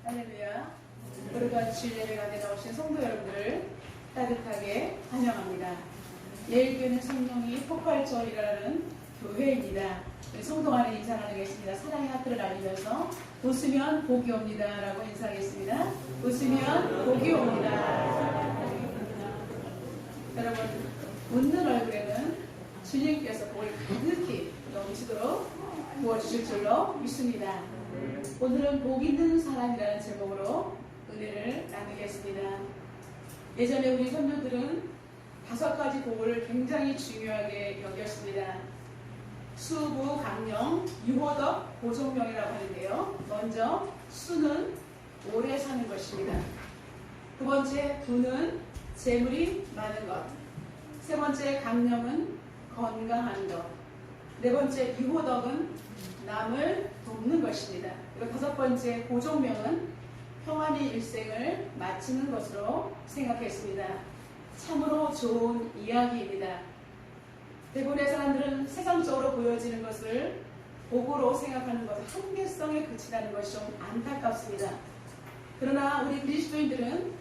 할렐루야. 오늘과 주일 예배가에 나오신 성도 여러분들을 따뜻하게 환영합니다. 예일교회는 성령이 폭발적으로 일어나는 교회입니다. 우리 성도 간에 인사 나누겠습니다. 사랑의 하트를 알리면서 웃으면 복이 옵니다 라고 인사하겠습니다. 웃으면 복이 옵니다. 여러분, 웃는 얼굴에는 주님께서 복을 가득히 넘치도록 부어주실 줄로 믿습니다. 오늘은 복 있는 사람이라는 제목으로 은혜를 나누겠습니다. 예전에 우리 선조들은 5가지 복을 굉장히 중요하게 여겼습니다. 수부, 강령, 유호덕, 보존명이라고 하는데요. 먼저 수는 오래 사는 것입니다. 두 번째 부는 재물이 많은 것. 세 번째 강령은 건강한 것. 네 번째 유호덕은 남을 돕는 것입니다. 그리고 5번째 보존명은 평안히 일생을 마치는 것으로 생각했습니다. 참으로 좋은 이야기입니다. 대부분의 사람들은 세상적으로 보여지는 것을 복으로 생각하는 것을 한계성에 그치다는 것이 좀 안타깝습니다. 그러나 우리 그리스도인들은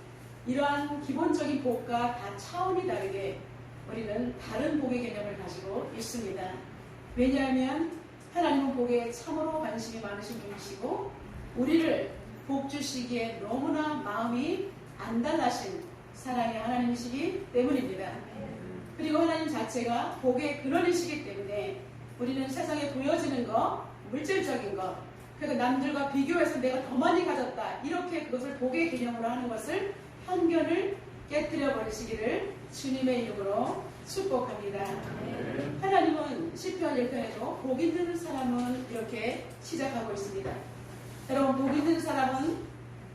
이러한 기본적인 복과 다 차원이 다르게 우리는 다른 복의 개념을 가지고 있습니다. 왜냐하면 하나님은 복에 참으로 관심이 많으신 분이시고 우리를 복 주시기에 너무나 마음이 안달나신 사랑의 하나님이시기 때문입니다. 그리고 하나님 자체가 복의 근원이시기 때문에 우리는 세상에 보여지는 것, 물질적인 것, 그러니까 남들과 비교해서 내가 더 많이 가졌다 이렇게 그것을 복의 개념으로 하는 것을 편견을 깨뜨려 버리시기를 주님의 이름으로 축복합니다. 하나님은 시편 1편에도 복 있는 사람은 이렇게 시작하고 있습니다. 여러분, 복 있는 사람은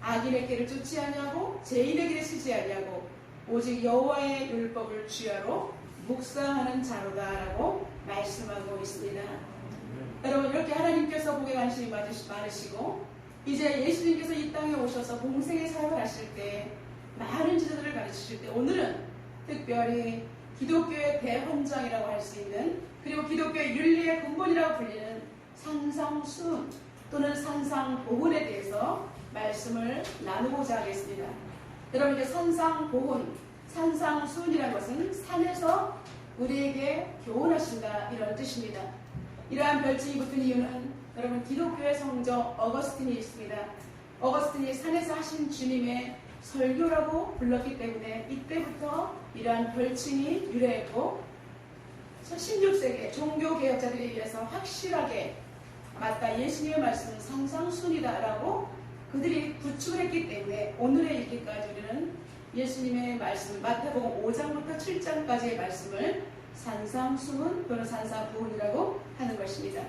악인의 길을 쫓지 아니하고 죄인의 길에 서지 아니하고 오직 여호와의 율법을 주야로 묵상하는 자로다라고 말씀하고 있습니다. 여러분, 이렇게 하나님께서 복에 관심이 많으시고 이제 예수님께서 이 땅에 오셔서 공생의 사역을 하실 때 많은 지도들을 가르치실 때 오늘은 특별히 기독교의 대헌장이라고 할 수 있는 그리고 기독교의 윤리의 근본이라고 불리는 산상수훈 또는 산상보훈에 대해서 말씀을 나누고자 하겠습니다. 여러분, 이제 산상보훈, 산상수훈이라는 것은 산에서 우리에게 교훈하신다 이런 뜻입니다. 이러한 별칭이 붙은 이유는 여러분 기독교의 성저 어거스틴이 있습니다. 어거스틴이 산에서 하신 주님의 설교라고 불렀기 때문에 이때부터 이러한 별칭이 유래했고 16세기 종교개혁자들에 의해서 확실하게 맞다 예수님의 말씀은 산상순이다라고 그들이 구축을 했기 때문에 오늘에 이르기까지 우리는 예수님의 말씀 마태복음 5장부터 7장까지의 말씀을 산상순 또는 산상부훈이라고 하는 것입니다.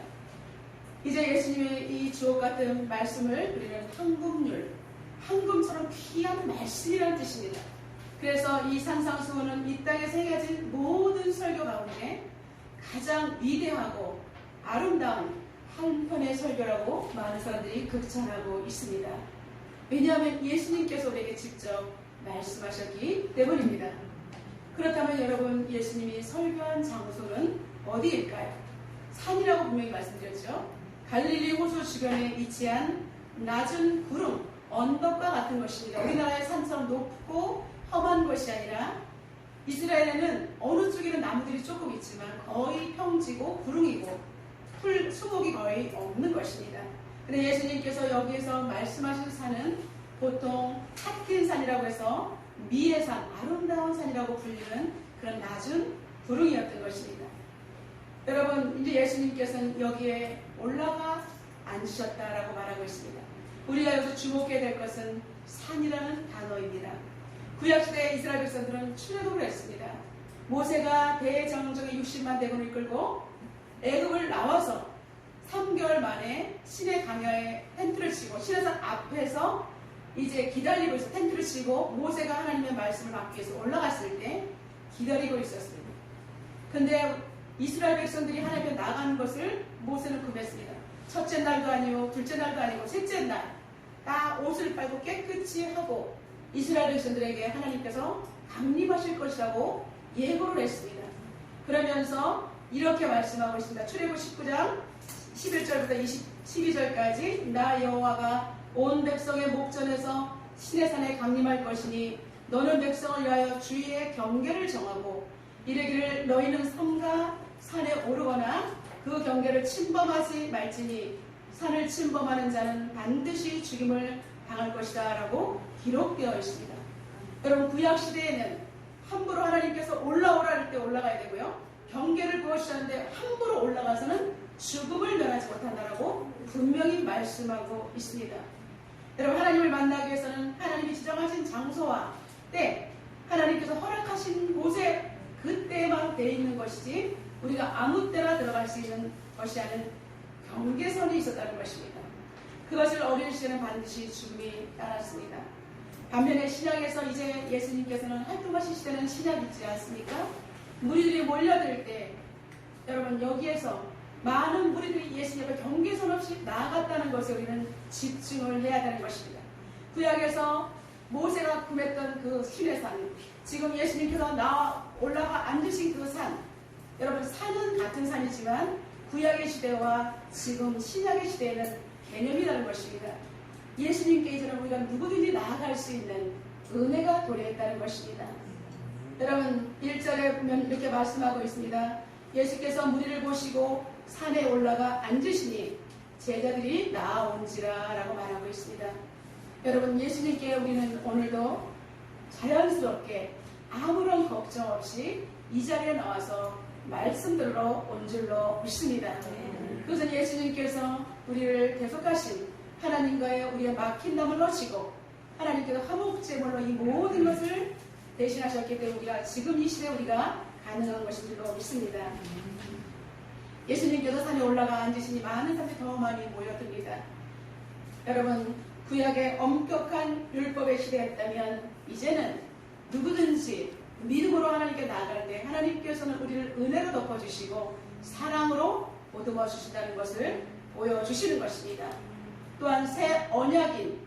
이제 예수님의 이 주옥같은 말씀을 우리는 황금률, 황금처럼 귀한 말씀이라는 뜻입니다. 그래서 이 산상수훈은 이 땅에 새겨진 모든 설교 가운데 가장 위대하고 아름다운 한 편의 설교라고 많은 사람들이 극찬하고 있습니다. 왜냐하면 예수님께서 우리에게 직접 말씀하셨기 때문입니다. 그렇다면 여러분, 예수님이 설교한 장소는 어디일까요? 산이라고 분명히 말씀드렸죠. 갈릴리 호수 주변에 위치한 낮은 구름, 언덕과 같은 것입니다. 우리나라의 산처럼 높고 험한 것이 아니라 이스라엘에는 어느 쪽에는 나무들이 조금 있지만 거의 평지고 구릉이고 수목이 거의 없는 것입니다. 근데 예수님께서 여기에서 말씀하신 산은 보통 핫긴산이라고 해서 미의 산, 아름다운 산이라고 불리는 그런 낮은 구릉이었던 것입니다. 여러분, 이제 예수님께서는 여기에 올라가 앉으셨다라고 말하고 있습니다. 우리가 여기서 주목해야 될 것은 산이라는 단어입니다. 구약시대 이스라엘 백성들은 출애굽을 했습니다. 모세가 대정적인 60만 대군을 이끌고 애굽을 나와서 3개월 만에 신의 강야에 텐트를 치고 신해산 앞에서 이제 기다리고 있어 텐트를 치고 모세가 하나님의 말씀을 받기 위해서 올라갔을 때 기다리고 있었습니다. 근데 이스라엘 백성들이 하나님께 나가는 것을 모세는 금했습니다. 첫째 날도 아니고 둘째 날도 아니고 셋째 날 다 옷을 빨고 깨끗이 하고 이스라엘 백성들에게 하나님께서 강림하실 것이라고 예고를 했습니다. 그러면서 이렇게 말씀하고 있습니다. 출애굽 19장 11절부터 12절까지 나 여호와가 온 백성의 목전에서 시내산에 강림할 것이니 너는 백성을 위하여 주의의 경계를 정하고 이르기를 너희는 성과 산에 오르거나 그 경계를 침범하지 말지니 산을 침범하는 자는 반드시 죽임을 당할 것이다 라고 기록되어 있습니다. 여러분, 구약시대에는 함부로 하나님께서 올라오라 할 때 올라가야 되고요, 경계를 부어주셨는데 함부로 올라가서는 죽음을 면하지 못한다라고 분명히 말씀하고 있습니다. 여러분, 하나님을 만나기 위해서는 하나님이 지정하신 장소와 때, 하나님께서 허락하신 곳에 그때만 돼 있는 것이지 우리가 아무 때나 들어갈 수 있는 것이 아닌 경계선이 있었다는 것입니다. 그것을 어린 시대는 반드시 죽음이 따랐습니다. 반면에 신약에서 이제 예수님께서는 활동하신 시대는 신약이 있지 않습니까? 무리들이 몰려들 때 여러분, 여기에서 많은 무리들이 예수님 앞에 경계선 없이 나아갔다는 것에 우리는 집중을 해야 되는 것입니다. 구약에서 모세가 구했던 그 시내산, 지금 예수님께서 올라가 앉으신 그 산, 여러분, 산은 같은 산이지만 구약의 시대와 지금 신약의 시대에는 개념이 다른 것입니다. 예수님께 이제는 우리가 누구든지 나아갈 수 있는 은혜가 도래했다는 것입니다. 여러분, 1절에 보면 이렇게 말씀하고 있습니다. 예수께서 무리를 보시고 산에 올라가 앉으시니 제자들이 나아온지라 라고 말하고 있습니다. 여러분, 예수님께 우리는 오늘도 자연스럽게 아무런 걱정 없이 이 자리에 나와서 말씀 들으러 온 줄로 믿습니다. 그것은 예수님께서 우리를 대속하신 하나님과의 우리의 막힌 담을 놓치고 하나님께서 화목제물로 이 모든 것을 대신하셨기 때문에 우리가 지금 이 시대에 우리가 가능한 것인 줄로 믿습니다. 예수님께서 산에 올라가 앉으시니 많은 사람들이 더 많이 모여듭니다. 여러분, 구약의 엄격한 율법의 시대였다면 이제는 누구든지 믿음으로 하나님께 나아갈 때 하나님께서는 우리를 은혜로 덮어주시고 사랑으로 보듬어 주신다는 것을 보여주시는 것입니다. 또한 새 언약인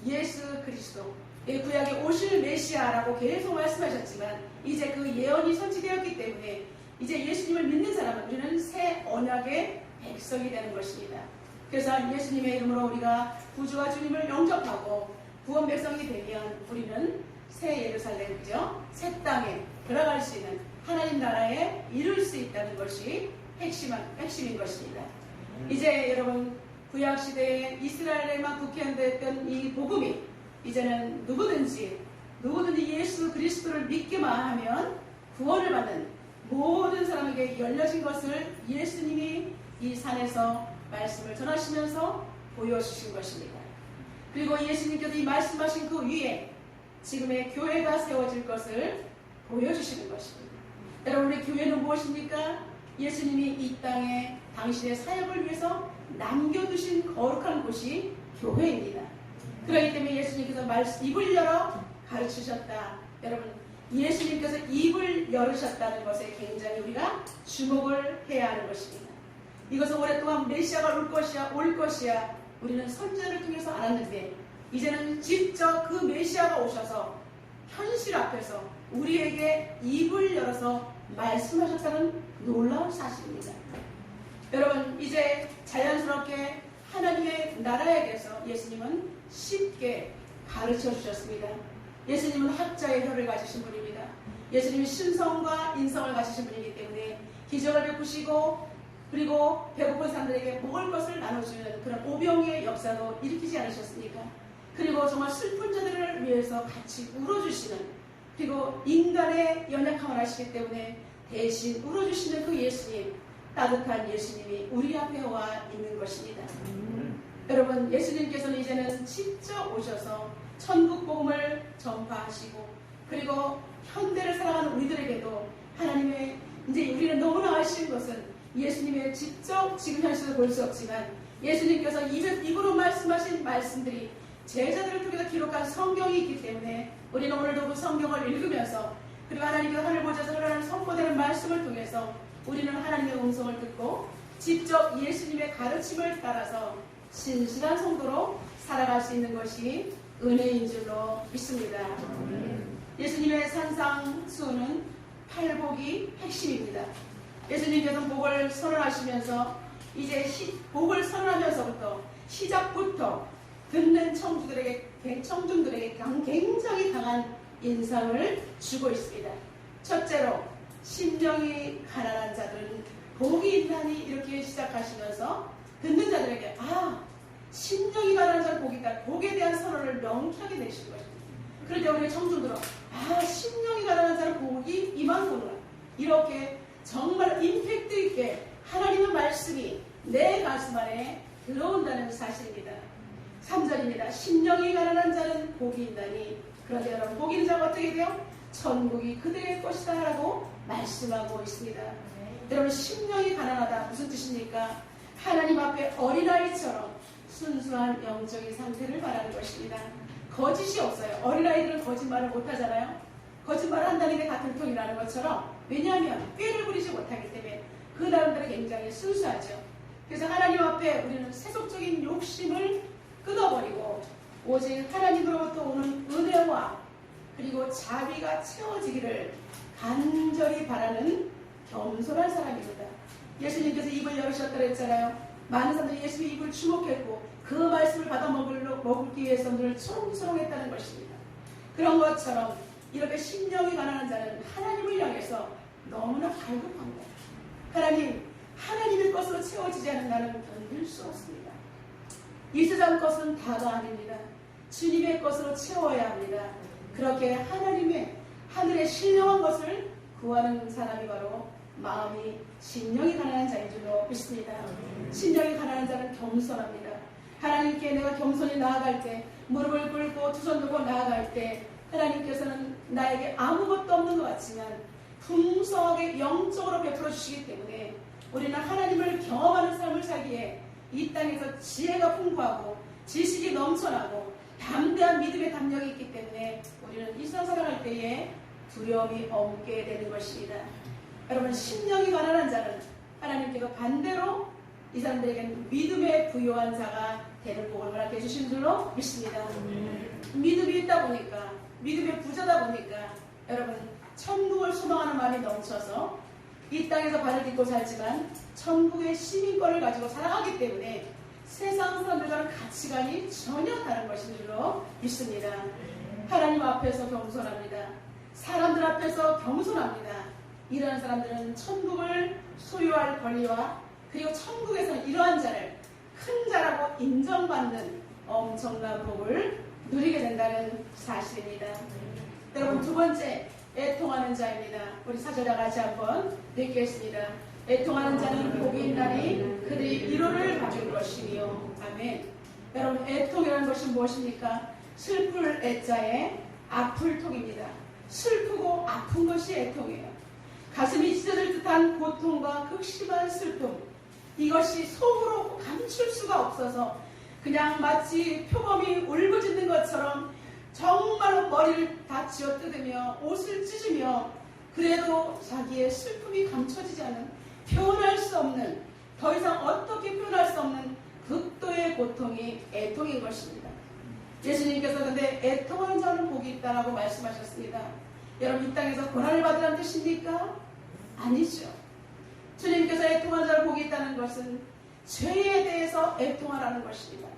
예수 그리스도, 구약에 오실 메시아라고 계속 말씀하셨지만 이제 그 예언이 선지되었기 때문에 이제 예수님을 믿는 사람은 우리는 새 언약의 백성이 되는 것입니다. 그래서 예수님의 이름으로 우리가 구주와 주님을 영접하고 구원 백성이 되면 우리는 새 예루살렘, 그죠? 새 땅에 들어갈 수 있는 하나님 나라에 이룰 수 있다는 것이 핵심인 것입니다. 이제 여러분, 구약시대에 이스라엘에만 국한됐던 이 복음이 이제는 누구든지 예수 그리스도를 믿기만 하면 구원을 받는 모든 사람에게 열려진 것을 예수님이 이 산에서 말씀을 전하시면서 보여주신 것입니다. 그리고 예수님께서 이 말씀하신 그 위에 지금의 교회가 세워질 것을 보여주시는 것입니다. 여러분, 우리 교회는 무엇입니까? 예수님이 이 땅에 당신의 사역을 위해서 남겨두신 거룩한 곳이 교회입니다. 그렇기 때문에 예수님께서 입을 열어 가르치셨다. 여러분, 예수님께서 입을 열으셨다는 것에 굉장히 우리가 주목을 해야 하는 것입니다. 이것은 오랫동안 메시아가 올 것이야 우리는 선지자를 통해서 알았는데 이제는 직접 그 메시아가 오셔서 현실 앞에서 우리에게 입을 열어서 말씀하셨다는 놀라운 사실입니다. 여러분, 이제 자연스럽게 하나님의 나라에 대해서 예수님은 쉽게 가르쳐 주셨습니다. 예수님은 학자의 혀를 가지신 분입니다. 예수님은 신성과 인성을 가지신 분이기 때문에 기적을 베푸시고 그리고 배고픈 사람들에게 먹을 것을 나눠주는 그런 오병의 역사도 일으키지 않으셨습니까? 그리고 정말 슬픈 자들을 위해서 같이 울어주시는, 그리고 인간의 연약함을 아시기 때문에 대신 울어주시는 그 예수님, 따뜻한 예수님이 우리 앞에 와 있는 것입니다. 여러분, 예수님께서는 이제는 직접 오셔서 천국 복음을 전파하시고 그리고 현대를 살아가는 우리들에게도 하나님의, 이제 우리는 너무나 아쉬운 것은 예수님의 직접 지금 현실을 볼 수 없지만 예수님께서 입으로 말씀하신 말씀들이 제자들을 통해서 기록한 성경이 있기 때문에 우리는 오늘도 그 성경을 읽으면서 그리고 하나님께서 하늘 보좌에서 흘러나오는 선포되는 말씀을 통해서 우리는 하나님의 음성을 듣고 직접 예수님의 가르침을 따라서 신실한 성도로 살아갈 수 있는 것이 은혜인 줄로 믿습니다. 예수님의 산상수훈은 팔복이 핵심입니다. 예수님께서 복을 선언하시면서 이제 복을 선언하면서부터 시작부터 듣는 청중들에게 굉장히 강한 인상을 주고 있습니다. 첫째로 심령이 가난한 자들은 복이 있나니 이렇게 시작하시면서 듣는 자들에게 심령이 가난한 자는 복이 있다. 복에 대한 선언을 명쾌하게 내신 것입니다. 그럴 때 우리 청중들은 심령이 가난한 자는 복이 임하는구나. 이렇게 정말 임팩트 있게 하나님의 말씀이 내 가슴 안에 들어온다는 사실입니다. 3절입니다. 심령이 가난한 자는 복이 있나니 그런데 여러분 복이 있는 자가 어떻게 돼요? 천국이 그들의 것이다 라고 말씀하고 있습니다. 여러분 심령이 가난하다 무슨 뜻입니까? 하나님 앞에 어린아이처럼 순수한 영적인 상태를 말하는 것입니다. 거짓이 없어요. 어린아이들은 거짓말을 못하잖아요. 거짓말을 한다는 게 같은 통이라는 것처럼 왜냐하면 꾀를 부리지 못하기 때문에 그 사람들은 굉장히 순수하죠. 그래서 하나님 앞에 우리는 세속적인 욕심을 끊어버리고 오직 하나님으로부터 오는 은혜와 그리고 자비가 채워지기를 간절히 바라는 겸손한 사람입니다. 예수님께서 입을 열으셨다고 했잖아요. 많은 사람들이 예수의 입을 주목했고 그 말씀을 받아 먹기 위해서 늘 초롱초롱했다는 것입니다. 그런 것처럼 이렇게 심령이 가난한 자는 하나님을 향해서 너무나 갈급한 거예요. 하나님의 것으로 채워지지 않은 나는 견딜 수 없습니다. 이 세상 것은 다가 아닙니다. 주님의 것으로 채워야 합니다. 그렇게 하늘의 신령한 것을 구하는 사람이 바로 마음이 심령이 가난한 자인 줄로 믿습니다. 심령이 가난한 자는 겸손합니다. 하나님께 내가 겸손히 나아갈 때 무릎을 꿇고 두 손 들고 나아갈 때 하나님께서는 나에게 아무것도 없는 것 같지만 풍성하게 영적으로 베풀어 주시기 때문에 우리는 하나님을 경험하는 삶을 살기에 이 땅에서 지혜가 풍부하고 지식이 넘쳐나고 담대한 믿음의 담력이 있기 때문에 우리는 이 세상 살아갈 때에 두려움이 없게 되는 것입니다. 여러분 심령이 가난한 자는 하나님께서 반대로 이 사람들에게는 믿음에 부요한 자가 되는 복을 허락해 주신 줄로 믿습니다. 믿음이 있다 보니까 믿음의 부자다 보니까 여러분 천국을 소망하는 마음이 넘쳐서 이 땅에서 발을 딛고 살지만 천국의 시민권을 가지고 살아가기 때문에 세상 사람들과는 가치관이 전혀 다른 것인 줄로 믿습니다. 하나님 앞에서 겸손합니다. 사람들 앞에서 겸손합니다. 이러한 사람들은 천국을 소유할 권리와 그리고 천국에서는 이러한 자를 큰 자라고 인정받는 엄청난 복을 누리게 된다는 사실입니다. 여러분 두 번째 애통하는 자입니다. 우리 사절과 같이 한번 읽겠습니다. 애통하는 자는 복이 있나니 그들이 위로를 받을 것이며 아멘. 여러분 애통이라는 것이 무엇입니까? 슬플 애자에 아플 통입니다. 슬프고 아픈 것이 애통이에요. 가슴이 찢어질 듯한 고통과 극심한 슬픔, 이것이 속으로 감출 수가 없어서 그냥 마치 표범이 울부짖는 것처럼 정말로 머리를 다 쥐어뜯으며 옷을 찢으며 그래도 자기의 슬픔이 감춰지지 않은 표현할 수 없는 더 이상 어떻게 표현할 수 없는 극도의 고통이 애통인 것입니다. 예수님께서 근데 애통하는 자는 복이 있다라고 말씀하셨습니다. 여러분 이 땅에서 고난을 받으라는 뜻입니까? 아니죠. 주님께서 애통하는 자를 복이 있다는 것은 죄에 대해서 애통하라는 것입니다.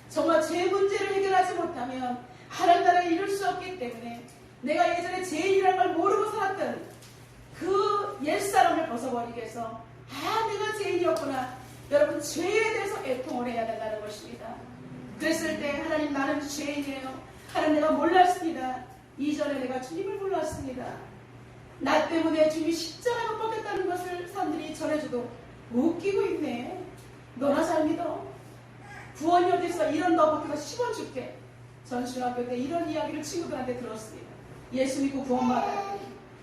정말 죄 문제를 해결하지 못하면 하나님 나라에 이룰 수 없기 때문에 내가 예전에 죄인이라는 걸 모르고 살았던 그 옛사람을 벗어버리기 위해서 내가 죄인이었구나. 여러분 죄에 대해서 애통을 해야 된다는 것입니다. 그랬을 때 하나님 나는 죄인이에요. 하나님 내가 몰랐습니다. 이전에 내가 주님을 몰랐습니다. 나 때문에 주님이 십자가에 못 박혔다는 것을 사람들이 전해줘도 웃기고 있네. 너나 잘 믿어. 구원이 어디서 이런 너 못해서 10원 줄게. 전 중학교 때 이런 이야기를 친구들한테 들었습니다. 예수 믿고 구원받았더니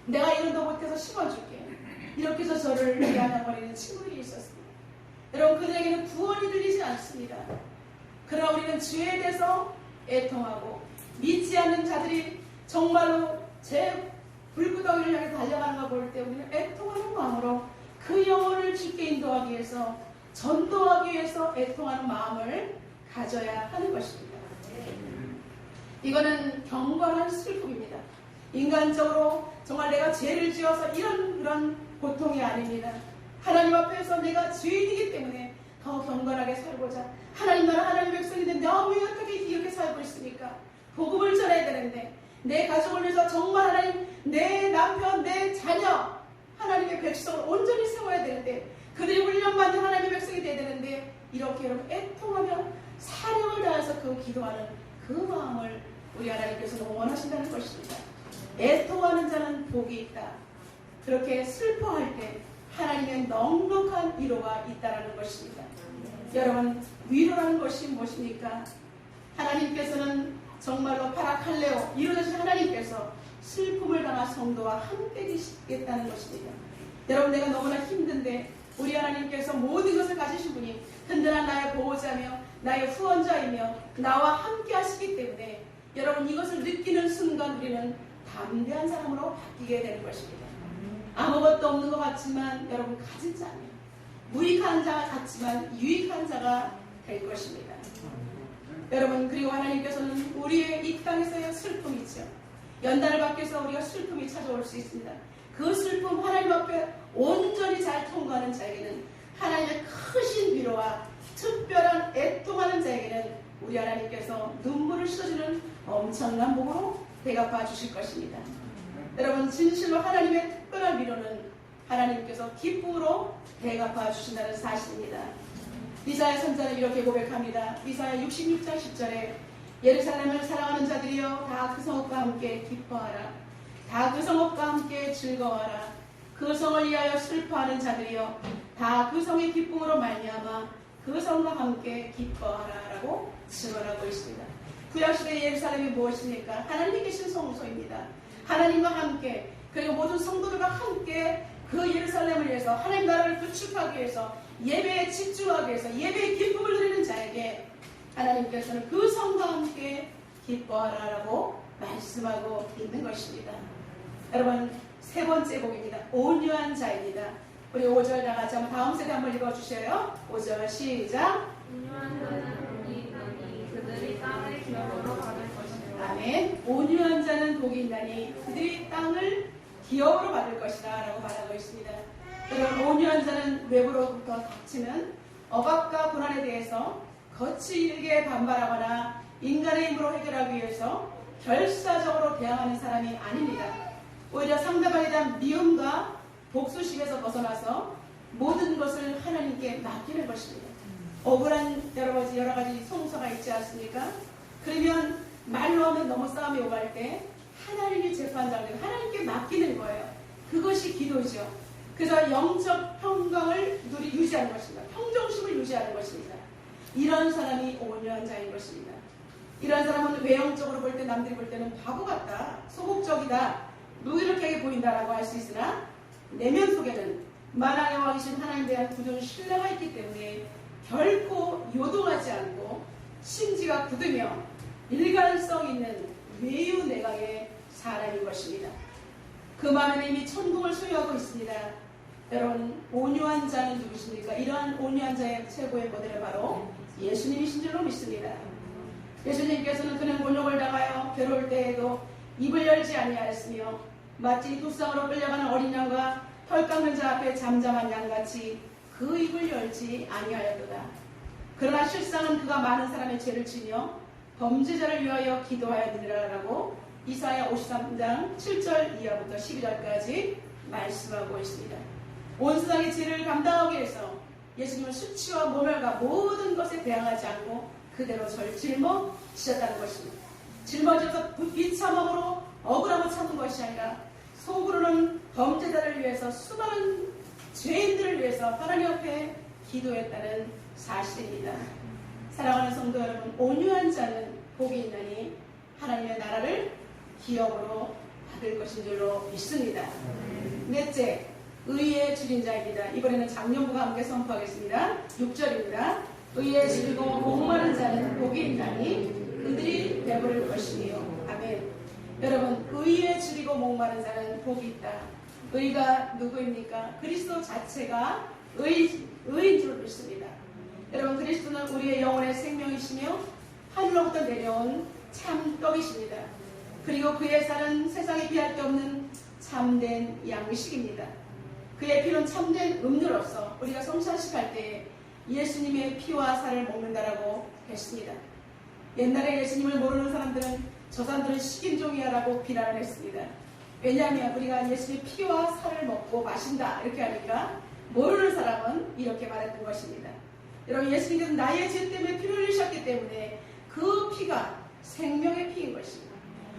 내가 이런 너 못해서 10원 줄게. 이렇게 해서 저를 미안해버리는 친구들이 있었습니다. 여러분 그들에게는 구원이 들리지 않습니다. 그러나 우리는 죄에 대해서 애통하고 믿지 않는 자들이 정말로 제 불구덩이를 향해 달려가는 걸 볼 때 우리는 애통하는 마음으로 그 영혼을 주께 인도하기 위해서 전도하기 위해서 애통하는 마음을 가져야 하는 것입니다. 이거는 경건한 슬픔입니다. 인간적으로 정말 내가 죄를 지어서 이런 고통이 아닙니다. 하나님 앞에서 내가 죄인이기 때문에 더 경건하게 살고자 하나님 나라 하나님 백성인데 너무 어떻게 이렇게 살고 있으니까 복음을 전해야 되는데 내 가족을 위해서 정말 하나님, 내 남편, 내 자녀 하나님의 백성을 온전히 세워야 되는데 그들이 훈련받는 하나님의 백성이 되어야 되는데 이렇게 여러분 애통하며 사력을 다해서 그 기도하는 그 마음을 우리 하나님께서 너무 원하신다는 것입니다. 애통하는 자는 복이 있다. 그렇게 슬퍼할 때 하나님의 넉넉한 위로가 있다는 것입니다. 여러분, 위로라는 것이 무엇입니까? 하나님께서는 정말로 파라칼레오, 이루어진 하나님께서 슬픔을 당한 성도와 함께 계시겠다는 것입니다. 여러분, 내가 너무나 힘든데 우리 하나님께서 모든 것을 가지신 분이 든든한 나의 보호자며 나의 후원자이며 나와 함께 하시기 때문에 여러분, 이것을 느끼는 순간 우리는 담대한 사람으로 바뀌게 되는 것입니다. 아무것도 없는 것 같지만 여러분, 가진 자면 무익한 자 같지만 유익한 자가 될 것입니다. 여러분, 그리고 하나님께서는 우리의 이 땅에서의 슬픔이죠. 연단을 받기위해서 우리가 슬픔이 찾아올 수 있습니다. 그 슬픔 하나님 앞에 온전히 잘 통과하는 자에게는 하나님의 크신 위로와 특별한 애통하는 자에게는 우리 하나님께서 눈물을 씻어주는 엄청난 복으로 대갚아 주실 것입니다. 여러분, 진실로 하나님의 특별한 위로는 하나님께서 기쁨으로 대갚아 주신다는 사실입니다. 이사야 선자는 이렇게 고백합니다. 이사야 66장 10절에 예루살렘을 사랑하는 자들이여 다 그 성읍과 함께 기뻐하라. 다 그 성읍과 함께 즐거워하라. 그 성을 위하여 슬퍼하는 자들이여 다 그 성의 기쁨으로 말미암아 그 성과 함께 기뻐하라 라고 증언하고 있습니다. 구약시대의 예루살렘이 무엇입니까? 하나님이 계신 성소입니다. 하나님과 함께, 그리고 모든 성도들과 함께 그 예루살렘을 위해서 하나님 나라를 구축하기 위해서 예배에 집중하기 위해서 예배의 기쁨을 누리는 자에게 하나님께서는 그 성과 함께 기뻐하라라고 말씀하고 있는 것입니다. 여러분, 세 번째 복입니다. 온유한 자입니다. 우리 5절 다 같이 한번 다음 세대 한번 읽어주셔요. 5절 시작. 온유한 자는 복이 있나니 그들이 땅을 기업으로 받을 것이라. 아멘. 온유한 자는 복이 있나니 그들이 땅을 기업으로 받을 것이다 라고 말하고 있습니다. 여러분, 온유한 자는 외부로부터 닥치는 억압과 고난에 대해서 거칠게 반발하거나 인간의 힘으로 해결하기 위해서 결사적으로 대항하는 사람이 아닙니다. 오히려 상대방에 대한 미움과 복수심에서 벗어나서 모든 것을 하나님께 맡기는 것입니다. 억울한 여러 가지 송사가 있지 않습니까? 그러면 말로 하면 너무 싸움이 오갈 때 하나님이 재판장을 하나님께 맡기는 거예요. 그것이 기도죠. 그래서 영적 평강을 유지하는 것입니다. 평정심을 유지하는 것입니다. 이런 사람이 온유한 자인 것입니다. 이런 사람은 외형적으로 볼 때 남들이 볼 때는 바보 같다, 소극적이다, 무기력하게 보인다라고 할 수 있으나 내면 속에는 만왕의 왕이신 하나님에 대한 굳은 신뢰가 있기 때문에 결코 요동하지 않고 심지가 굳으며 일관성 있는 매우 내각의 사람인 것입니다. 그 마음에는 이미 천국을 소유하고 있습니다. 여러분, 온유한 자는 누구십니까? 이러한 온유한 자의 최고의 모델은 바로 예수님이신 줄로 믿습니다. 예수님께서는 그는 곤욕을 당하여 괴로울 때에도 입을 열지 아니하였으며 마치 두쌍으로 끌려가는 어린 양과 털 깎는 자 앞에 잠잠한 양같이 그 입을 열지 아니하였도다. 그러나 실상은 그가 많은 사람의 죄를 지며 범죄자를 위하여 기도하였느니라라고 이사야 53장 7절 이하부터 12절까지 말씀하고 있습니다. 온 세상의 죄를 감당하기 위해서 예수님은 수치와 모멸과 모든 것에 대항하지 않고 그대로 짊어지셨다는 것입니다. 짊어져서 비참함으로 억울함을 참는 것이 아니라 속으로는 범죄자를 위해서 수많은 죄인들을 위해서 하나님 앞에 기도했다는 사실입니다. 사랑하는 성도 여러분, 온유한 자는 복이 있나니 하나님의 나라를 기업으로 받을 것인 줄로 믿습니다. 넷째, 의의 줄인 자입니다. 이번에는 장년부가 함께 선포하겠습니다. 6절입니다. 의의 줄이고 목마른 자는 복이 있나니 그들이 배부를 것이며. 아멘. 여러분, 의의 줄이고 목마른 자는 복이 있다. 의가 누구입니까? 그리스도 자체가 의인 줄 믿습니다. 여러분, 그리스도는 우리의 영혼의 생명이시며 하늘로부터 내려온 참 떡이십니다. 그리고 그의 살은 세상에 비할 데 없는 참된 양식입니다. 그의 피는 참된 음료로서 우리가 성찬식할 때 예수님의 피와 살을 먹는다라고 했습니다. 옛날에 예수님을 모르는 사람들은 저 사람들은 식인종이야라고 비난을 했습니다. 왜냐하면 우리가 예수님의 피와 살을 먹고 마신다 이렇게 하니까 모르는 사람은 이렇게 말했던 것입니다. 여러분, 예수님께서 나의 죄 때문에 피를 흘리셨기 때문에 그 피가 생명의 피인 것입니다.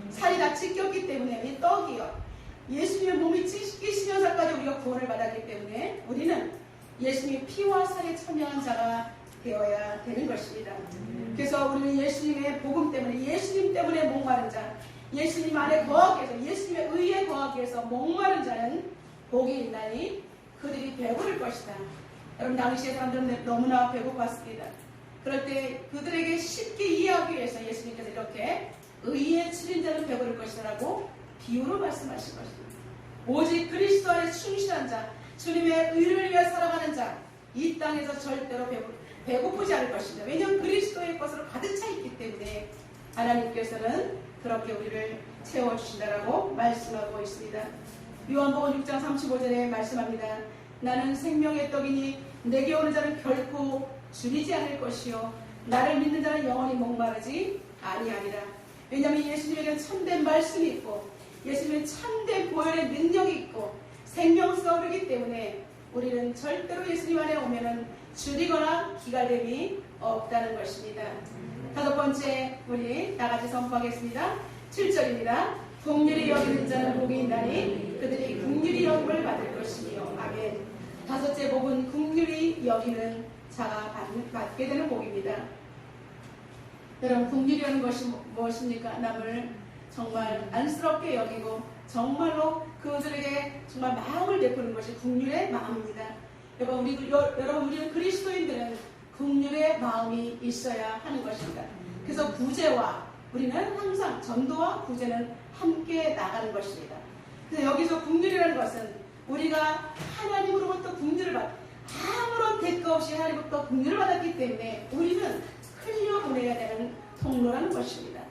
살이 다 찢겼기 때문에 이 떡이요, 예수님의 몸이 찢기시면서까지 우리가 구원을 받았기 때문에 우리는 예수님의 피와 살에 참여한 자가 되어야 되는 것입니다. 그래서 우리는 예수님의 복음 때문에, 예수님 때문에 목마른 자, 예수님 안에 거하기 위해서, 예수님의 의에 거하기 위해서 목마른 자는 복이 있나니 그들이 배부를 것이다. 여러분, 당시의 사람들은 너무나 배고팠습니다. 그럴 때 그들에게 쉽게 이해하기 위해서 예수님께서 이렇게 의에 치린 자는 배부를 것이라고 비유로 말씀하신 것입니다. 오직 그리스도 안에 충실한 자, 주님의 의를 위해 살아가는 자, 이 땅에서 절대로 배고프지 않을 것입니다. 왜냐하면 그리스도의 것으로 가득 차 있기 때문에 하나님께서는 그렇게 우리를 채워주신다라고 말씀하고 있습니다. 요한복음 6장 35절에 말씀합니다. 나는 생명의 떡이니 내게 오는 자는 결코 줄이지 않을 것이요 나를 믿는 자는 영원히 목마르지 아니하리라. 왜냐하면 예수님에게는 참된 말씀이 있고 예수님의 참된 보혈의 능력이 있고 생명수가 흐르기 때문에 우리는 절대로 예수님 안에 오면은 줄이거나 기갈됨이 없다는 것입니다. 다섯 번째, 우리 다같이 선포하겠습니다. 7절입니다. 긍휼히 여기는 자는 복이 있나니 그들이 긍휼히 여김을 받을 것이며. 아멘. 다섯째 복은 긍휼히 여기는 자가 받게 되는 복입니다. 여러분, 긍휼이라는 것이 무엇입니까? 남을 정말 안쓰럽게 여기고 정말로 그들에게 정말 마음을 베푸는 것이 긍휼의 마음입니다. 여러분, 우리는 그리스도인들은 긍휼의 마음이 있어야 하는 것입니다. 그래서 구제와 우리는 항상 전도와 구제는 함께 나가는 것입니다. 그래서 여기서 긍휼이라는 것은 우리가 하나님으로부터 긍휼을 아무런 대가 없이 하나님으로부터 긍휼을 받았기 때문에 우리는 흘려보내야 되는 통로라는 것입니다.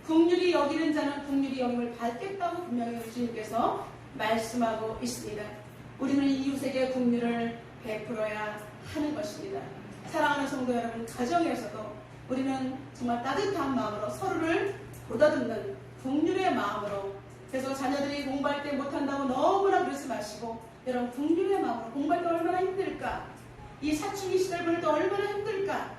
긍휼히 여기는 자는 긍휼히 여김을 받겠다고 분명히 주님께서 말씀하고 있습니다. 우리는 이웃에게 긍휼을 베풀어야 하는 것입니다. 사랑하는 성도 여러분, 가정에서도 우리는 정말 따뜻한 마음으로 서로를 보다듬는 긍휼의 마음으로, 그래서 자녀들이 공부할 때 못한다고 너무나 그러지 마시고 여러분, 긍휼의 마음으로 공부할 때 얼마나 힘들까, 이 사춘기 시절 보낼 때 얼마나 힘들까,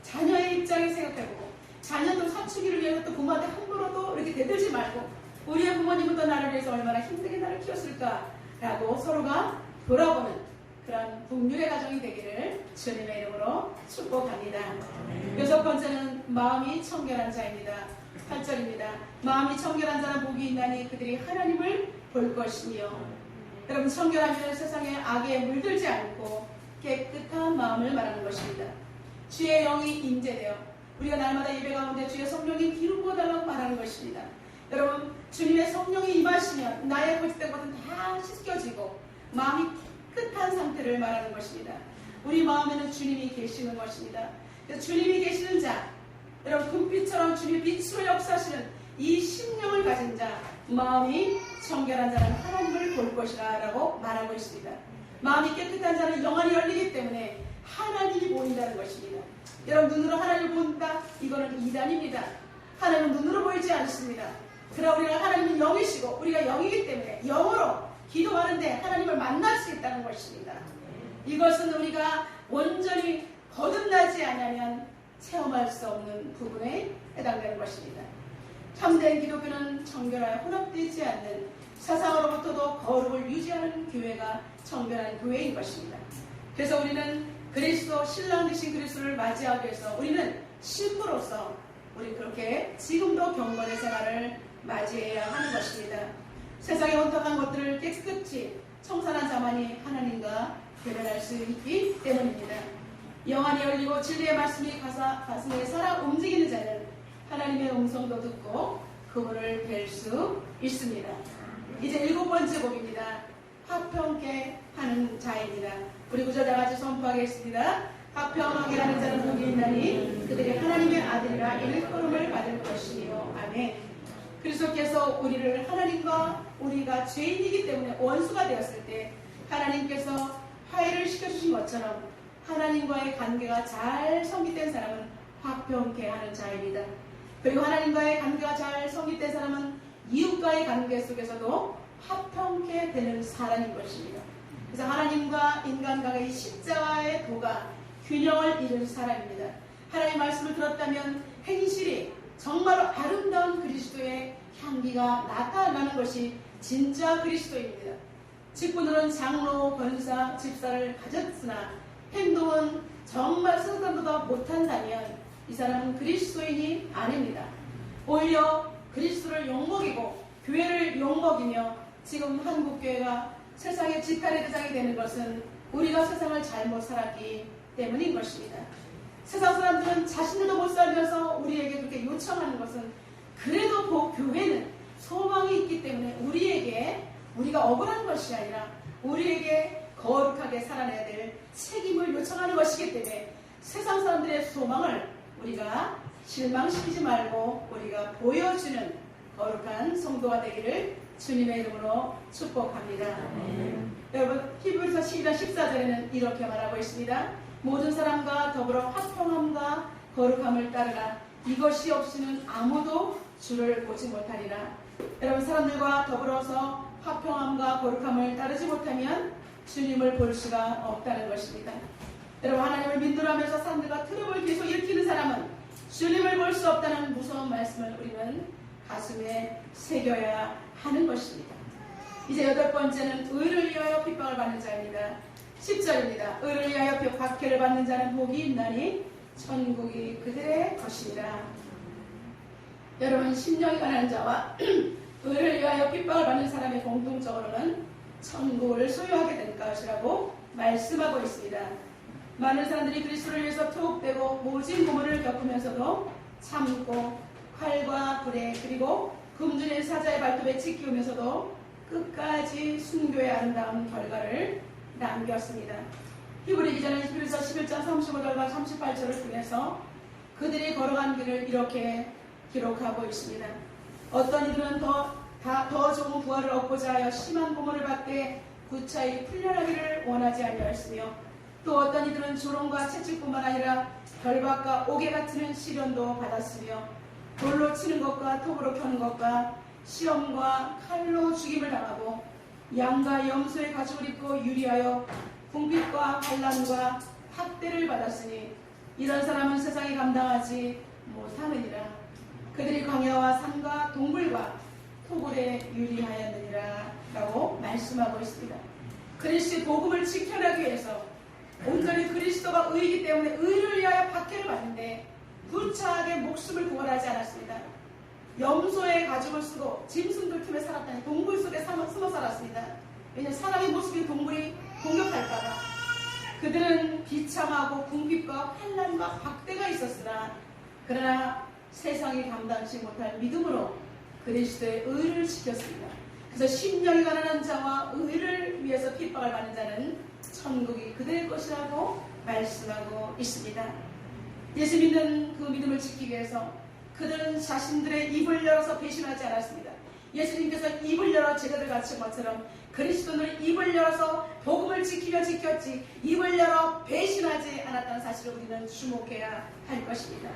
자녀의 입장에 생각해보고 자녀도 사춘기를 위해서 또 부모한테 함부로 또 이렇게 대들지 말고 우리의 부모님은 또 나를 위해서 얼마나 힘들게 나를 키웠을까라고 서로가 돌아보는 그런 긍휼의 가정이 되기를 주님의 이름으로 축복합니다. 여섯 번째는 마음이 청결한 자입니다. 8절입니다. 마음이 청결한 자는 복이 있나니 그들이 하나님을 볼 것이며. 여러분, 청결하면 세상에 악에 물들지 않고 깨끗한 마음을 말하는 것입니다. 주의 영이 임재되어 우리가 날마다 예배 가운데 주의 성령이 기름 부어달라고 말하는 것입니다. 여러분, 주님의 성령이 임하시면 나의 거짓된 것은 다 씻겨지고 마음이 깨끗한 상태를 말하는 것입니다. 우리 마음에는 주님이 계시는 것입니다. 주님이 계시는 자, 여러분, 금빛처럼 주님의 빛으로 역사하시는 이 심령을 가진 자, 마음이 청결한 자는 하나님을 볼 것이라 라고 말하고 있습니다. 마음이 깨끗한 자는 영안이 열리기 때문에 하나님이 보인다는 것입니다. 여러분, 눈으로 하나님을 본다? 이거는 이단입니다. 하나님은 눈으로 보이지 않습니다. 그러나 우리가 하나님은 영이시고 우리가 영이기 때문에 영으로 기도하는데 하나님을 만날 수 있다는 것입니다. 이것은 우리가 온전히 거듭나지 않으면 체험할 수 없는 부분에 해당되는 것입니다. 참된 기독교는 청결하여 혼합되지 않는 세상으로부터도 거룩을 유지하는 교회가 청결한 교회인 것입니다. 그래서 우리는 그리스도, 신랑 되신 그리스도를 맞이하기 위해서 우리는 신부로서 우리 그렇게 지금도 경건의 생활을 맞이해야 하는 것입니다. 세상의 혼탁한 것들을 깨끗이 청산한 자만이 하나님과 교련할 수 있기 때문입니다. 영안이 열리고 진리의 말씀이 가슴에 살아 움직이는 자는 하나님의 음성도 듣고 그분을 뵐 수 있습니다. 이제 일곱 번째 복입니다. 화평케 하는 자입니다. 우리 구절 다 같이 선포하겠습니다. 화평하게 하는 자는 복이 있나니 그들이 하나님의 아들이라 일컬음을 받을 것이요. 아멘. 그리스도께서 우리를 하나님과 우리가 죄인이기 때문에 원수가 되었을 때 하나님께서 화해를 시켜주신 것처럼 하나님과의 관계가 잘 성립된 사람은 화평케 하는 자입니다. 그리고 하나님과의 관계가 잘 성립된 사람은 이웃과의 관계 속에서도 화평케 되는 사람인 것입니다. 그래서 하나님과 인간과의 십자가의 도가 균형을 이룬 사람입니다. 하나님의 말씀을 들었다면 행실이 정말로 아름다운 그리스도의 향기가 나타나는 것이 진짜 그리스도입니다. 직분으로는 장로, 권사, 집사를 가졌으나 행동은 정말 스스로보다 못한다면 이 사람은 그리스도인이 아닙니다. 오히려 그리스도를 욕먹이고 교회를 욕먹이며 지금 한국교회가 세상의 지탄의 대상이 되는 것은 우리가 세상을 잘못 살았기 때문인 것입니다. 세상 사람들은 자신들도 못 살면서 우리에게 그렇게 요청하는 것은 그래도 그 교회는 소망이 있기 때문에 우리가 억울한 것이 아니라 우리에게 거룩하게 살아내야 될 책임을 요청하는 것이기 때문에 세상 사람들의 소망을 우리가 실망시키지 말고 우리가 보여주는 거룩한 성도가 되기를 주님의 이름으로 축복합니다. 여러분 히브리서 12장 14절에는 이렇게 말하고 있습니다. 모든 사람과 더불어 화평함과 거룩함을 따르라. 이것이 없이는 아무도 주를 보지 못하리라. 여러분 사람들과 더불어서 화평함과 거룩함을 따르지 못하면 주님을 볼 수가 없다는 것입니다. 여러분 하나님을 믿으라면서 사람들과 트러블을 계속 일으키는 사람은 주님을 볼 수 없다는 무서운 말씀을 우리는 가슴에 새겨야 하는 것입니다. 이제 8번째는 의를 위하여 핍박을 받는 자입니다. 10절입니다. 의를 위하여 박해를 받는 자는 복이 있나니 천국이 그들의 것이니라. 여러분 심령이 가난한 자와 의를 위하여 핍박을 받는 사람의 공통적으로는 천국을 소유하게 될 것이라고 말씀하고 있습니다. 많은 사람들이 그리스도를 위해서 투옥되고 모진 고문을 겪으면서도 참고 칼과 불에 그리고 금준의 사자의 발톱에 찢기우면서도 끝까지 순교의 아름다운 결과를 남겼습니다. 히브리 기자는 히브리서 11장 35절과 38절을 통해서 그들이 걸어간 길을 이렇게 기록하고 있습니다. 어떤 이들은 더 좋은 부활을 얻고자 하여 심한 고문을 받되 구차히 풀려나기를 원하지 아니하였으며 또 어떤 이들은 조롱과 채찍뿐만 아니라 결박과 옥에 갇히는 시련도 받았으며 돌로 치는 것과 톱으로 켜는 것과 시험과 칼로 죽임을 당하고 양과 염소의 가죽을 입고 유리하여 궁핍과 환난과 학대를 받았으니 이런 사람은 세상이 감당하지 못하느니라. 그들이 광야와 산과 동굴과 토굴에 유리하였느니라 라고 말씀하고 있습니다. 그리스도의 복음을 지켜내기 위해서 온전히 그리스도가 의이기 때문에 의를 위하여 박해를 받는데 불차하게 목숨을 구원하지 않았습니다. 염소의 가죽을 쓰고 짐승들 틈에 살았다니 동굴 속에 숨어 살았습니다. 왜냐하면 사람의 모습이 동물이 공격할까봐. 그들은 비참하고 궁핍과 환난과 박대가 있었으나 그러나 세상이 감당치 못할 믿음으로 그리스도의 의를 지켰습니다. 그래서 심령이 가난한 자와 의를 위해서 핍박을 받는 자는 천국이 그들의 것이라고 말씀하고 있습니다. 예수 믿는 그 믿음을 지키기 위해서 그들은 자신들의 입을 열어서 배신하지 않았습니다. 예수님께서 입을 열어 제자들 가르친 것처럼 그리스도는 입을 열어서 복음을 지키며 지켰지 입을 열어 배신하지 않았다는 사실을 우리는 주목해야 할 것입니다.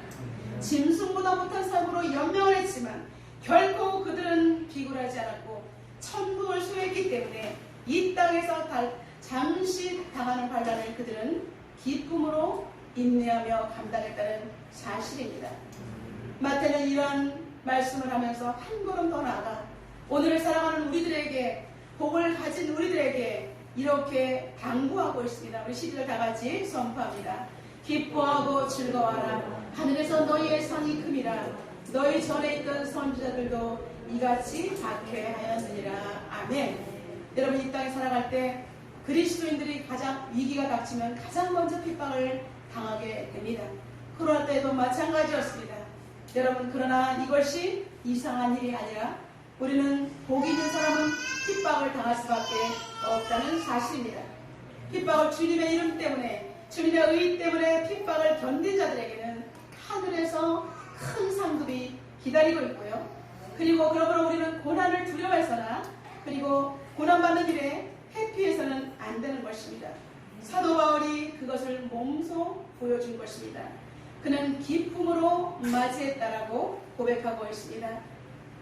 짐승보다 못한 삶으로 연명을 했지만 결코 그들은 비굴하지 않았고 천국을 소유했기 때문에 이 땅에서 잠시 당하는 반란을 그들은 기쁨으로 인내하며 감당했다는 사실입니다. 마태는 이러한 말씀을 하면서 한 걸음 더 나아가 오늘을 사랑하는 우리들에게 복을 가진 우리들에게 이렇게 당부하고 있습니다. 우리 12절 다 같이 선포합니다. 기뻐하고 즐거워하라. 하늘에서 너희의 상이 큼이라. 너희 전에 있던 선지자들도 이같이 박해하였느니라. 아멘. 여러분 이 땅에 살아갈 때 그리스도인들이 가장 위기가 닥치면 가장 먼저 핍박을 당하게 됩니다. 코로나 때도 마찬가지였습니다. 여러분 그러나 이것이 이상한 일이 아니라 우리는 복 있는 사람은 핍박을 당할 수밖에 없다는 사실입니다. 핍박을 주님의 이름 때문에 주님의 의 때문에 핍박을 견딘 자들에게는 하늘에서 큰 상급이 기다리고 있고요. 그리고 그러므로 우리는 고난을 두려워해서나 그리고 고난받는 일에 회피해서는 안 되는 것입니다. 사도 바울이 그것을 몸소 보여준 것입니다. 그는 기쁨으로 맞이했다라고 고백하고 있습니다.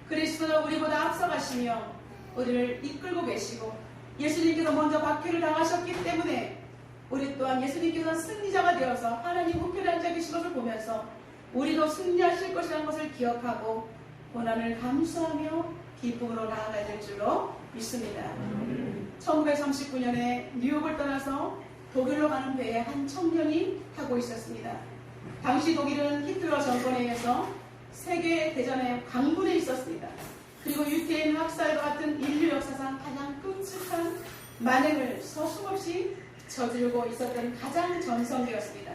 그리스도는 우리보다 앞서가시며 우리를 이끌고 계시고 예수님께서 먼저 박해를 당하셨기 때문에 우리 또한 예수님께서 승리자가 되어서 하나님 우편에 앉아 계신 것을 보면서 우리도 승리하실 것이라는 것을 기억하고 고난을 감수하며 기쁨으로 나아가야 될 줄로 믿습니다. 1939년에 뉴욕을 떠나서 독일로 가는 배에 한 청년이 타고 있었습니다. 당시 독일은 히틀러 정권에 의해서 세계대전의 강군에 있었습니다. 그리고 유태인 학살과 같은 인류 역사상 가장 끔찍한 만행을 서슴없이 저지르고 있었던 가장 전성기였습니다.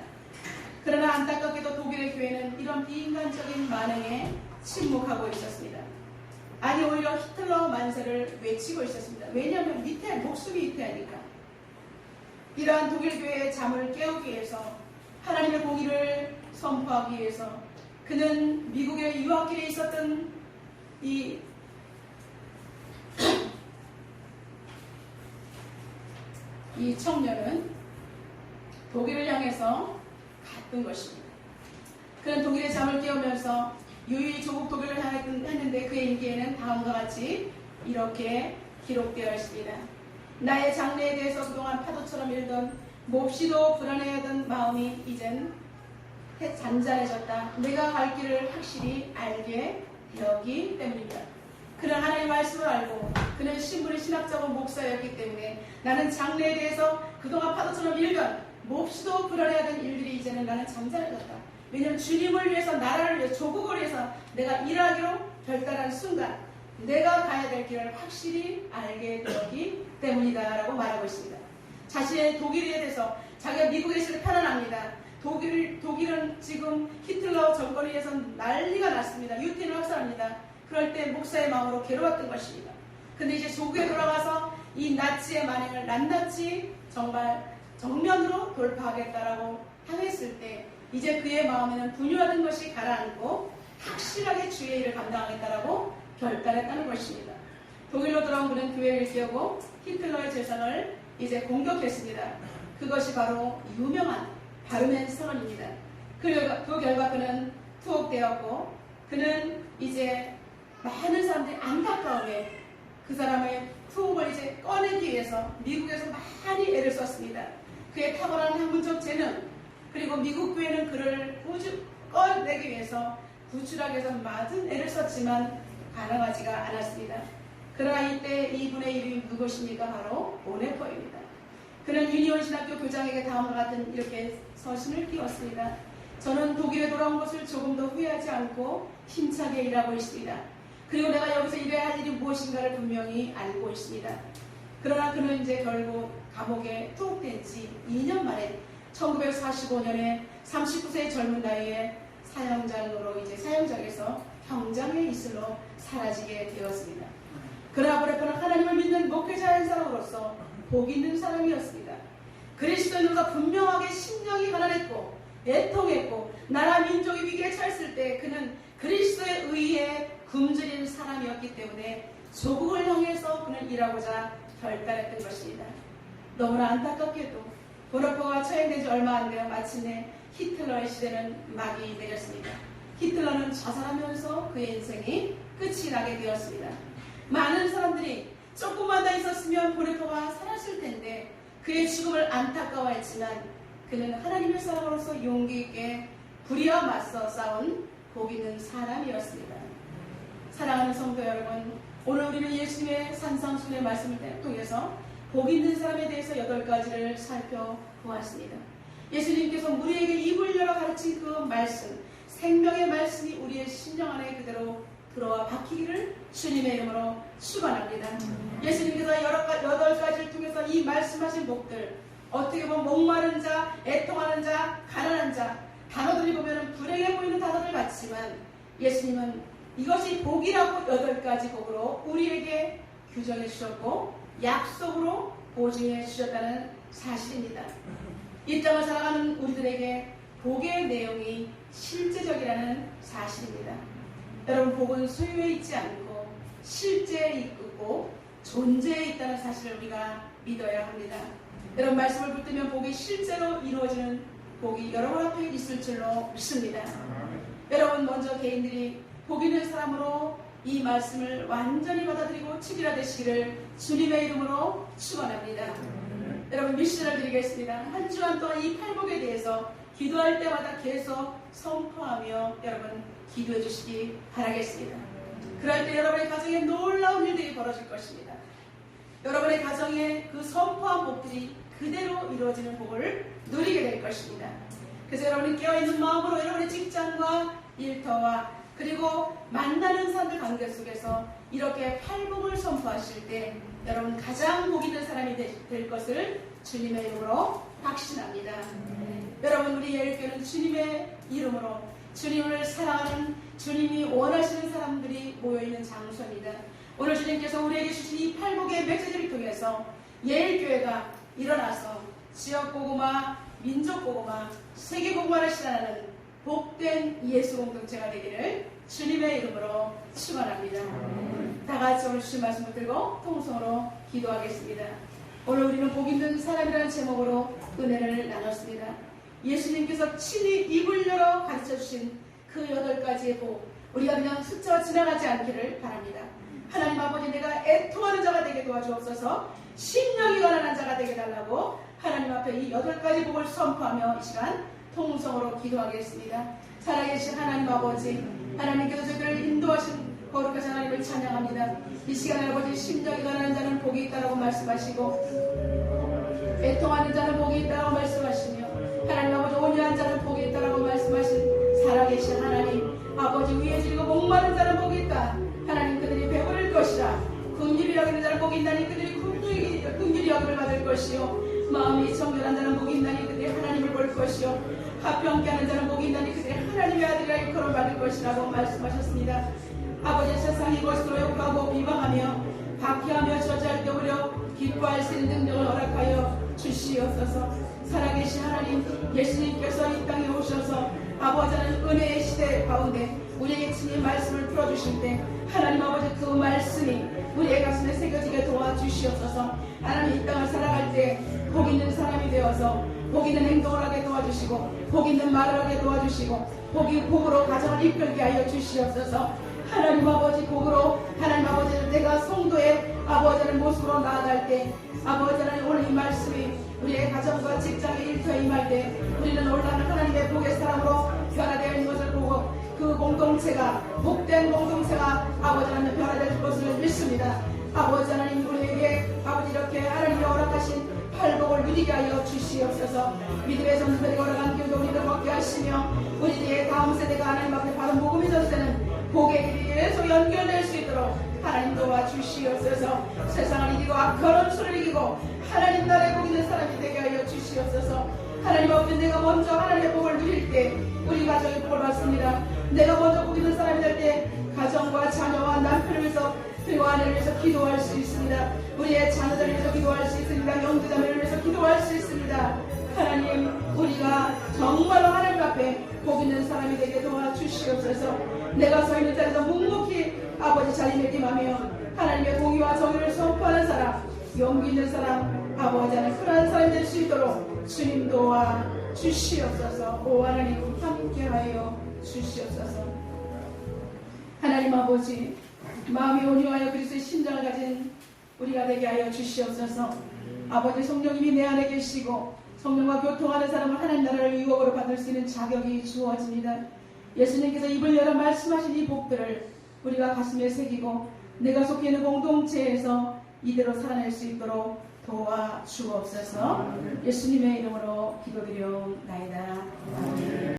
그러나 안타깝게도 독일의 교회는 이런 비인간적인 만행에 침묵하고 있었습니다. 아니 오히려 히틀러 만세를 외치고 있었습니다. 왜냐하면 목숨이 위태하니까. 이러한 독일 교회의 잠을 깨우기 위해서 하나님의 공의를 선포하기 위해서 그는 미국의 유학길에 있었던 이 청년은 독일을 향해서 갔던 것입니다. 그는 독일의 잠을 깨우면서 유유히 조국 독일을 향했는데 그의 일기에는 다음과 같이 이렇게 기록되어 있습니다. 나의 장래에 대해서 그동안 파도처럼 일던 몹시도 불안해하던 마음이 이젠 잔잔해졌다. 내가 갈 길을 확실히 알게 되었기 때문입니다. 그는 하나님의 말씀을 알고 그는 신분이 신학자고 목사였기 때문에 나는 장래에 대해서 그동안 파도처럼 일던 몹시도 불안해하던 일들이 이제는 나는 잠잠해졌다. 왜냐하면 주님을 위해서 나라를 위해서 조국을 위해서 내가 일하기로 결단한 순간 내가 가야 될 길을 확실히 알게 되었기 때문이다 라고 말하고 있습니다. 자신의 독일에 대해서 자기가 미국에 있을 때 편안합니다. 독일은 지금 히틀러 정권에 의해서 난리가 났습니다. 유태인을 학살합니다. 그럴 때 목사의 마음으로 괴로웠던 것입니다. 근데 이제 조국에 돌아가서 이 나치의 만행을 낱낱이 정말 정면으로 돌파하겠다라고 하했을 때 이제 그의 마음에는 분유하던 것이 가라앉고 확실하게 주의 일을 감당하겠다라고 결단했다는 것입니다. 독일로 돌아온 그는 교회를 깨우고 히틀러의 재산을 이제 공격했습니다. 그것이 바로 유명한 바르멘 선언입니다. 그 결과 그는 투옥되었고 그는 이제 많은 사람들이 안타까움에 그 사람의 투옥을 이제 꺼내기 위해서 미국에서 많이 애를 썼습니다. 그의 탁월한 학문적 재능 그리고 미국 교회는 그를 꺼내기 위해서 구출하기 위해서 많은 애를 썼지만 가능하지가 않았습니다. 그러나 이때 이분의 이름이 누구십니까? 바로 보네퍼입니다. 그는 유니온 신학교 교장에게 다음과 같은 이렇게 서신을 띄웠습니다. 저는 독일에 돌아온 것을 조금도 후회하지 않고 힘차게 일하고 있습니다. 그리고 내가 여기서 일해야 할 일이 무엇인가를 분명히 알고 있습니다. 그러나 그는 이제 결국 감옥에 투옥된 지 2년 만에 1945년에 39세의 젊은 나이에 사형장에서 형장의 이슬로 사라지게 되었습니다. 그러나 보네퍼는 하나님을 믿는 목회자인 사람으로서 복 있는 사람이었습니다. 그리스도인으로서 분명하게 심령이 가난했고 애통했고 나라 민족이 위기에 처했을 때 그는 그리스도의 의에 굶주린 사람이었기 때문에 조국을 향해서 그는 일하고자 결단했던 것입니다. 너무나 안타깝게도 보네퍼가 처형된 지 얼마 안 되어 마침내 히틀러의 시대는 막이 내렸습니다. 히틀러는 자살하면서 그의 인생이 끝이 나게 되었습니다. 많은 사람들이 조금만 더 있었으면 보네퍼가 살았을 텐데 그의 죽음을 안타까워했지만 그는 하나님의 사람으로서 용기 있게 불의와 맞서 싸운 복 있는 사람이었습니다. 사랑하는 성도 여러분, 오늘 우리는 예수님의 산상순의 말씀을 통해서 복 있는 사람에 대해서 8가지를 살펴보았습니다. 예수님께서 우리에게 입을 열어 가르친 그 말씀, 생명의 말씀이 우리의 심령 안에 그대로 들어와 박히기를 주님의 이름으로 축원합니다. 예수님께서 8가지를 통해서 이 말씀하신 복들, 어떻게 보면 목마른 자, 애통하는 자, 가난한 자, 단어들이 보면 불행해 보이는 단어들 같지만 예수님은 이것이 복이라고 8가지 복으로 우리에게 규정해 주셨고 약속으로 보증해 주셨다는 사실입니다. 이 땅을 살아가는 우리들에게 복의 내용이 실제적이라는 사실입니다. 여러분, 복은 소유에 있지 않고 실제에 있고 존재에 있다는 사실을 우리가 믿어야 합니다. 여러분, 말씀을 붙들면 복이 실제로 이루어지는 복이 여러분 앞에 있을 줄로 믿습니다. 여러분 먼저 개인들이 복 있는 사람으로 이 말씀을 완전히 받아들이고 치밀화되시기를 주님의 이름으로 축원합니다. 여러분 미션을 드리겠습니다. 한 주간 동안 이 팔복에 대해서 기도할 때마다 계속 선포하며 여러분 기도해 주시기 바라겠습니다. 그럴 때 여러분의 가정에 놀라운 일들이 벌어질 것입니다. 여러분의 가정에 그 선포한 복들이 그대로 이루어지는 복을 누리게 될 것입니다. 그래서 여러분이 깨어있는 마음으로 여러분의 직장과 일터와 그리고 만나는 사람들 관계 속에서 이렇게 팔복을 선포하실 때 여러분 가장 복 있는 사람이 될 것을 주님의 이름으로 확신합니다. 여러분 우리 예일교회는 주님의 이름으로 주님을 사랑하는 주님이 원하시는 사람들이 모여있는 장소입니다. 오늘 주님께서 우리에게 주신 이 팔복의 메시지를 통해서 예일교회가 일어나서 지역고구마, 민족고구마, 세계고구마를 실현하는 복된 예수 공동체가 되기를 주님의 이름으로 축원합니다. 다 같이 오늘 주신 말씀 붙들고 통성으로 기도하겠습니다. 오늘 우리는 복 있는 사람이라는 제목으로 은혜를 나눴습니다. 예수님께서 친히 입을 열어 가르쳐 주신 그 8가지의 복, 우리가 그냥 스쳐 지나가지 않기를 바랍니다. 하나님 아버지, 내가 애통하는 자가 되게 도와주옵소서. 심령이 가난한 자가 되게 달라고 하나님 앞에 이 8가지 복을 선포하며 이 시간 통성으로 기도하겠습니다. 살아계신 하나님 아버지, 하나님께서 저희들을 인도하신 거룩하신 하나님을 찬양합니다. 이 시간에 아버지, 심령이 가난한 자는 복이 있다라고 말씀하시고 애통하는 자는 복이 있다라고 말씀하시며 하나님 아버지, 온유한 자는 복이 있다라고 말씀하신 살아계신 하나님 아버지, 위에 지르고 목마른 자는 복이 있다. 하나님, 그들이 배부를 것이라. 긍휼히 여기는 자는 복이 있나니 그들이 긍휼히 여김을 받을 것이요 마음이 청결한 자는 복이 있나니 그들이 하나님을 볼 것이요 화평케 하는 자는 복이 있나니 그들이 하나님의 아들이라 일컬음을 받을 것이라고 말씀하셨습니다. 아버지, 세상이 이것으로 욕하고 비방하며 박해하며 저주할 때 오히려 기뻐할 수 있는 능력을 허락하여 주시옵소서. 살아계신 하나님, 예수님께서 이 땅에 오셔서 아버지는 은혜의 시대 가운데 우리에게 친히 말씀을 풀어주실 때 하나님 아버지, 그 말씀이 우리의 가슴에 새겨지게 도와주시옵소서. 하나님, 이 땅을 살아갈 때 복 있는 사람이 되어서 복 있는 행동을 하게 도와주시고 복 있는 말을 하게 도와주시고 복으로 가정을 이끌게 하여 주시옵소서. 하나님 아버지, 복으로 하나님 아버지는 내가 성도의 아버지는 모습으로 나아갈 때 아버지는 오늘 이 말씀이 우리의 가정과 직장의 일터에 임할 때 우리는 올라가는 하나님의 복의 사람으로 변화되어 있는 것을 보고 그 공동체가 복된 공동체가 아버지 하나님 변화될 것을 믿습니다. 아버지 하나님, 우리에게 아버지 이렇게 하나님이 허락하신 팔복을 누리게 하여 주시옵소서. 믿음의 전투들이 걸어간 길도 우리를 걷게 하시며 우리의 다음 세대가 하나님 앞에 바른 복음이 전세는 복의 길이 계속 연결될 수 있도록 하나님 도와주시옵소서. 세상을 이기고 악한 원수를 이기고 하나님 나라의 복 있는 사람이 되게 하여 주시옵소서. 하나님 아버지, 내가 먼저 하나님의 복을 누릴 때 우리 가정이 복을 받습니다. 내가 먼저 복 있는 사람이 될 때 가정과 자녀와 남편을 위해서 그리고 아내를 위해서 기도할 수 있습니다. 우리의 자녀들을 위해서 기도할 수 있습니다. 형제자매를 위해서 기도할 수 있습니다. 하나님, 우리가 정말로 하나님 앞에 복 있는 사람이 되게 도와주시옵소서. 내가 서 있는 자리에서 묵묵히 아버지 자리매김하며 하나님의 공의와 정의를 선포하는 사람, 용기 있는 사람, 아버지 하나님 흔한 사람이 될 수 있도록 주님 도와주시옵소서. 오 하나님, 함께하여 주시옵소서. 하나님 아버지, 마음이 온유하여 그리스도의 심장을 가진 우리가 되게 하여 주시옵소서. 아버지, 성령님이 내 안에 계시고 성령과 교통하는 사람은 하나님 나라를 유혹으로 받을 수 있는 자격이 주어집니다. 예수님께서 입을 열어 말씀하신 이 복들을 우리가 가슴에 새기고 내가 속해 있는 공동체에서 이대로 살아낼 수 있도록 도와주옵소서. 예수님의 이름으로 기도드리옵나이다. 아멘.